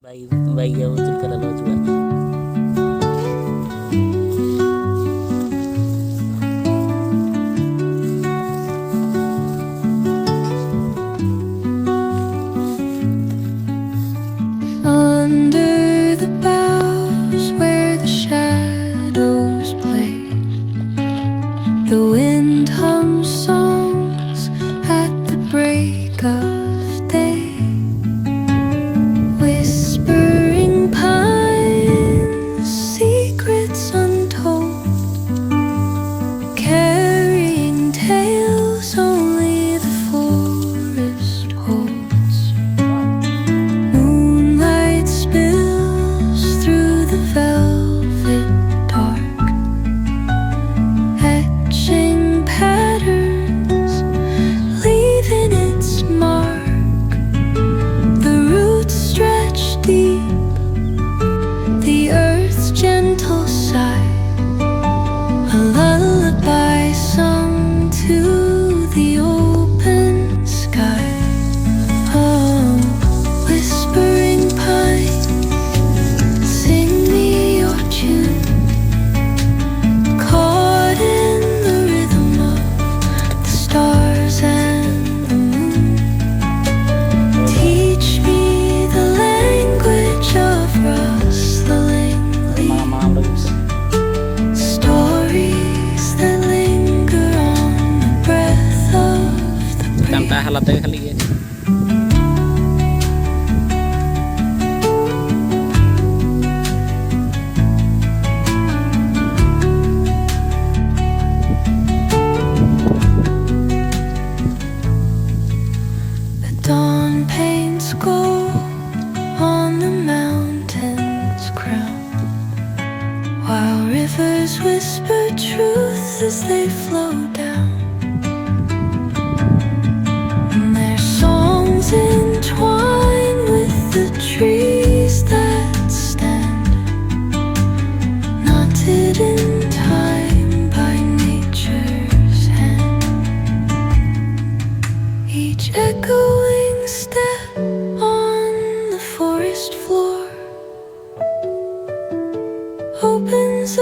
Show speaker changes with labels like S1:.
S1: bayi yang muncul ke dalam juga.
S2: Under the boughs where the shadows play, the wind hums songs at the break of day. Whispering pines, secrets untold, carrying tales only the forest holds. Moonlight spills through the velvet dark, etching patterns, leaving its mark. The roots stretch deep, the earth's gentle sigh, a lullaby sung to the open sky. Oh, whispering pine, sing me your tune, caught in the rhythm of the stars and the moon. Teach me the language of rustling leaves, stories that linger on the breath of the breeze.
S1: halatnya kali ya.
S2: The dawn paints gold on the mountain's crown, while rivers whisper truth as they flow down. And their songs entwine with the trees that stand, knotted in time by nature's hand. Each echoing step on the forest floor opens